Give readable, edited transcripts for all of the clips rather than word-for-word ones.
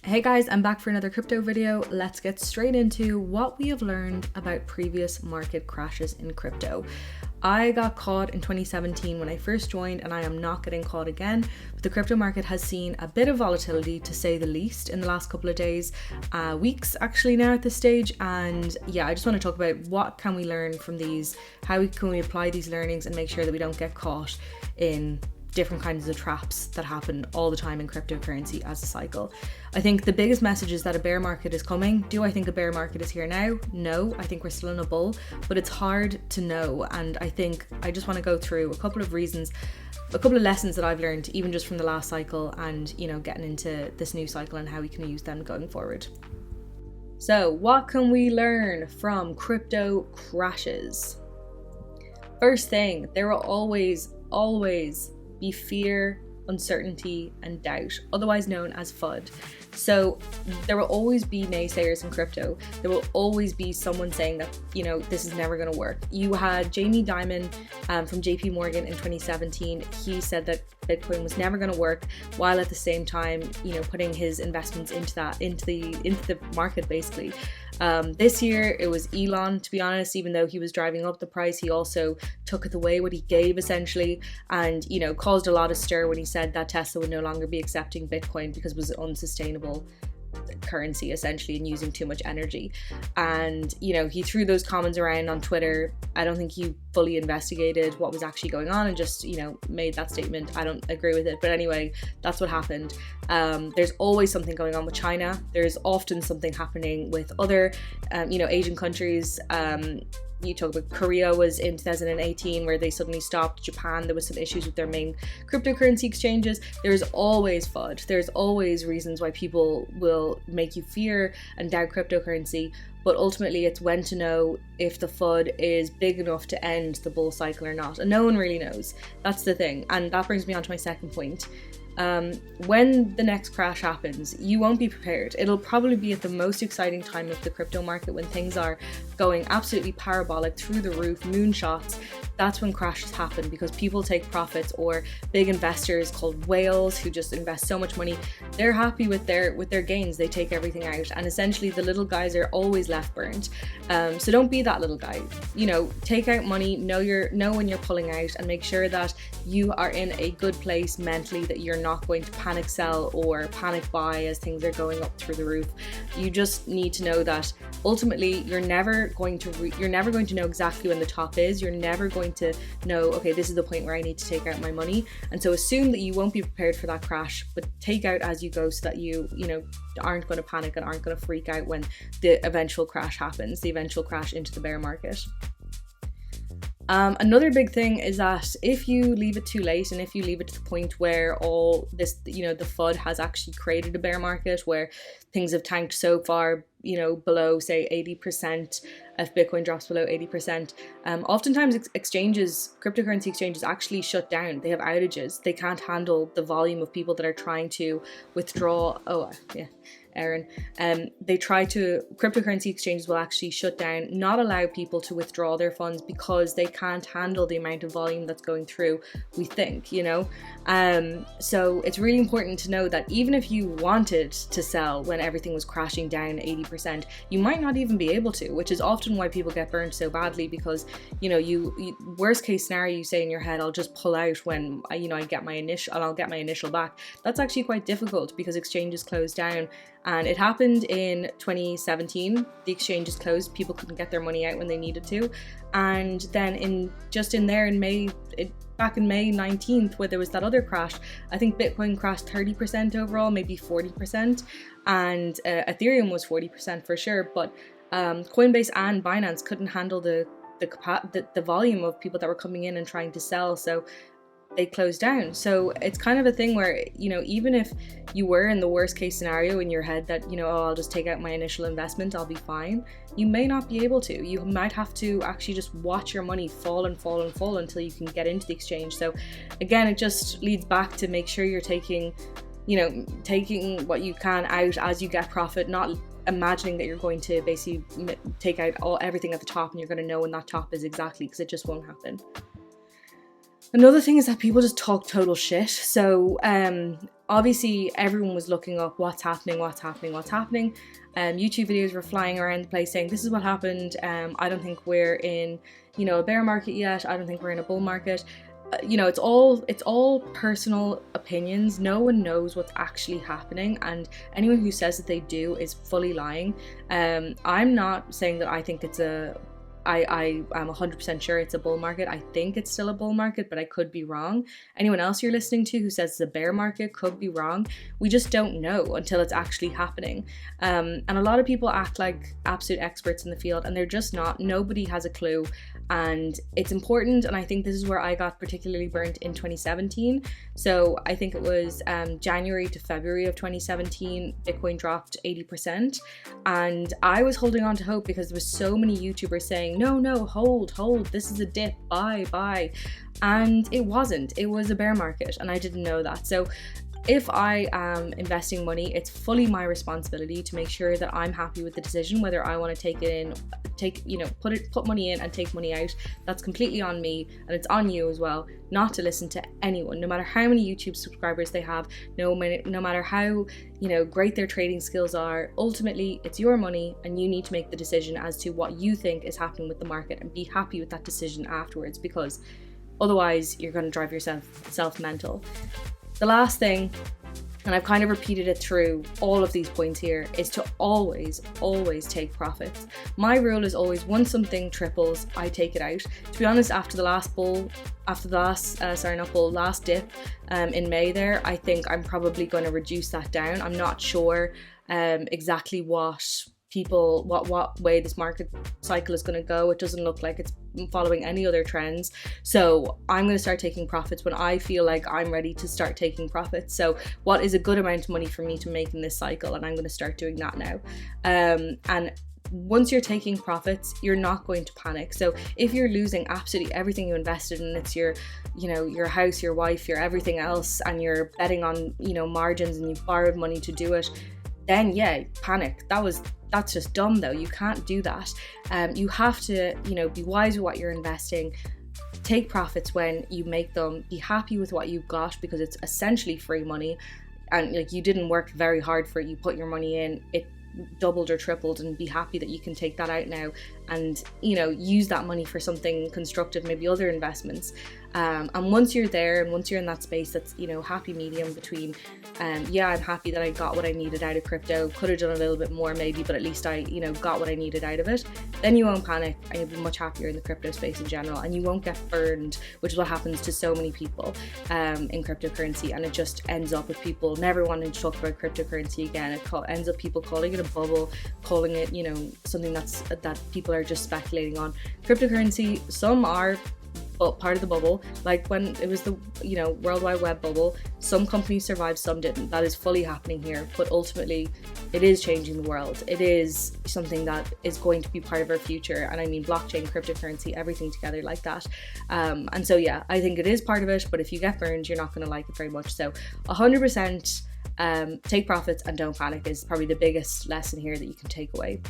Hey guys, I'm back for another crypto video. Let's get straight into what we have learned about previous market crashes in crypto. I got caught in 2017 when I first joined, and I am not getting caught again. But the crypto market has seen a bit of volatility, to say the least, in the last couple of days, weeks actually now at this stage. And yeah, I just want to talk about what can we learn from these, how can we apply these learnings and make sure that we don't get caught in different kinds of traps that happen all the time in cryptocurrency as a cycle. I think the biggest message is that a bear market is coming. Do I think a bear market is here now? No, I think we're still in a bull, but it's hard to know. And I think I just want to go through a couple of reasons, a couple of lessons that I've learned even just from the last cycle and, getting into this new cycle and how we can use them going forward. So what can we learn from crypto crashes? First thing, there will always be fear, uncertainty, and doubt, otherwise known as FUD. So there will always be naysayers in crypto. There will always be someone saying that, this is never going to work. You had Jamie Dimon from JP Morgan in 2017. He said that Bitcoin was never going to work, while at the same time, putting his investments into the market basically. This year it was Elon, to be honest. Even though he was driving up the price, he also took it away what he gave essentially, and caused a lot of stir when he said that Tesla would no longer be accepting Bitcoin because it was unsustainable currency essentially and using too much energy. And he threw those comments around on Twitter. I don't think he fully investigated what was actually going on and just made that statement. I don't agree with it, but anyway, that's what happened. There's always something going on with China. There's often something happening with other Asian countries. You talk about Korea was in 2018 where they suddenly stopped. Japan, there was some issues with their main cryptocurrency exchanges. There's always FUD. There's always reasons why people will make you fear and doubt cryptocurrency. But ultimately it's when to know if the FUD is big enough to end the bull cycle or not. And no one really knows. That's the thing. And that brings me on to my second point. When the next crash happens, you won't be prepared. It'll probably be at the most exciting time of the crypto market when things are going absolutely parabolic, through the roof, moonshots. That's when crashes happen because people take profits, or big investors called whales who just invest so much money. They're happy with their gains. They take everything out, and essentially the little guys are always left burnt. So don't be that little guy. Take out money, know when you're pulling out, and make sure that you are in a good place mentally, that you're not going to panic sell or panic buy as things are going up through the roof. You just need to know that ultimately you're never going to know exactly when the top is. You're never going to know, okay, this is the point where I need to take out my money. And so assume that you won't be prepared for that crash, but take out as you go so that you aren't going to panic and aren't going to freak out when the eventual crash happens, the eventual crash into the bear market. Another big thing is that if you leave it too late, and if you leave it to the point where all this, the FUD has actually created a bear market where things have tanked so far, below say 80%, if Bitcoin drops below 80%, oftentimes cryptocurrency exchanges actually shut down. They have outages. They can't handle the volume of people that are trying to withdraw. Cryptocurrency exchanges will actually shut down, not allow people to withdraw their funds because they can't handle the amount of volume that's going through, we think, so it's really important to know that even if you wanted to sell when everything was crashing down 80%, you might not even be able to, which is often why people get burned so badly, because you worst case scenario, you say in your head, I'll just pull out when I'll get my initial back. That's actually quite difficult because exchanges close down. And it happened in 2017. The exchanges closed. People couldn't get their money out when they needed to. And then back in May 19th, where there was that other crash, I think Bitcoin crashed 30% overall, maybe 40%. And Ethereum was 40% for sure. But Coinbase and Binance couldn't handle the volume of people that were coming in and trying to sell. So they closed down. So it's kind of a thing where, even if you were in the worst case scenario in your head that, I'll just take out my initial investment, I'll be fine, you may not be able to. You might have to actually just watch your money fall and fall and fall until you can get into the exchange. So again, it just leads back to make sure you're taking what you can out as you get profit, not imagining that you're going to basically take out everything at the top and you're going to know when that top is exactly, because it just won't happen. Another thing is that people just talk total shit. So obviously everyone was looking up what's happening. YouTube videos were flying around the place saying this is what happened. I don't think we're in, a bear market yet. I don't think we're in a bull market. It's all personal opinions. No one knows what's actually happening, and anyone who says that they do is fully lying. I'm not saying that I think it's I'm 100% sure it's a bull market. I think it's still a bull market, but I could be wrong. Anyone else you're listening to who says it's a bear market could be wrong. We just don't know until it's actually happening. And a lot of people act like absolute experts in the field, and they're just not. Nobody has a clue. And it's important, and I think this is where I got particularly burnt in 2017. So I think it was January to February of 2017, Bitcoin dropped 80%, and I was holding on to hope because there was so many YouTubers saying, no, hold, this is a dip, buy. And it wasn't. It was a bear market, and I didn't know that. So if I am investing money, it's fully my responsibility to make sure that I'm happy with the decision, whether I want to take it in, put money in and take money out. That's completely on me, and it's on you as well, not to listen to anyone, no matter how many YouTube subscribers they have, no matter how, great their trading skills are. Ultimately, it's your money, and you need to make the decision as to what you think is happening with the market and be happy with that decision afterwards, because otherwise you're going to drive yourself mental. The last thing, and I've kind of repeated it through all of these points here, is to always take profits. My rule is always, once something triples, I take it out. To be honest, after the last dip in May there, I think I'm probably going to reduce that down. I'm not sure exactly what way this market cycle is going to go. It doesn't look like it's following any other trends, so I'm going to start taking profits when I feel like I'm ready to start taking profits. So what is a good amount of money for me to make in this cycle, and I'm going to start doing that now. And once you're taking profits, you're not going to panic. So if you're losing absolutely everything you invested in, it's your house, your wife, your everything else, and you're betting on margins, and you've borrowed money to do it, then yeah, panic. That's just dumb though. You can't do that. You have to, be wise with what you're investing. Take profits when you make them. Be happy with what you've got, because it's essentially free money, and you didn't work very hard for it. You put your money in, it doubled or tripled, and be happy that you can take that out now and use that money for something constructive, maybe other investments. And once you're there, and once you're in that space, that's happy medium between I'm happy that I got what I needed out of crypto, could have done a little bit more maybe, but at least I got what I needed out of it, then you won't panic, and you'll be much happier in the crypto space in general, and you won't get burned, which is what happens to so many people in cryptocurrency. And it just ends up with people never wanting to talk about cryptocurrency again. It ends up people calling it a bubble, calling it something that people are just speculating on. Cryptocurrency, some are part of the bubble, like when it was the World Wide Web bubble. Some companies survived, some didn't. That is fully happening here, but ultimately it is changing the world. It is something that is going to be part of our future, and I mean blockchain, cryptocurrency, everything together like that. And so yeah, I think it is part of it, but if you get burned, you're not going to like it very much. So 100% take profits and don't panic is probably the biggest lesson here that you can take away.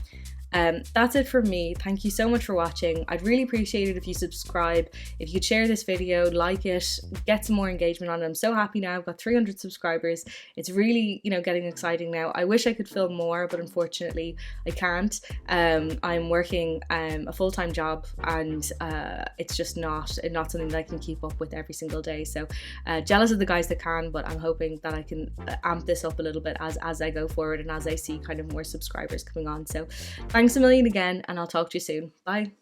That's it from me. Thank you so much for watching. I'd really appreciate it if you subscribe, if you'd share this video, like it, get some more engagement on it. I'm so happy now. I've got 300 subscribers. It's really, getting exciting now. I wish I could film more, but unfortunately I can't. I'm working a full-time job, and it's just not something that I can keep up with every single day. So jealous of the guys that can, but I'm hoping that I can amp this up a little bit as I go forward, and as I see kind of more subscribers coming on. So thanks a million again, and I'll talk to you soon. Bye.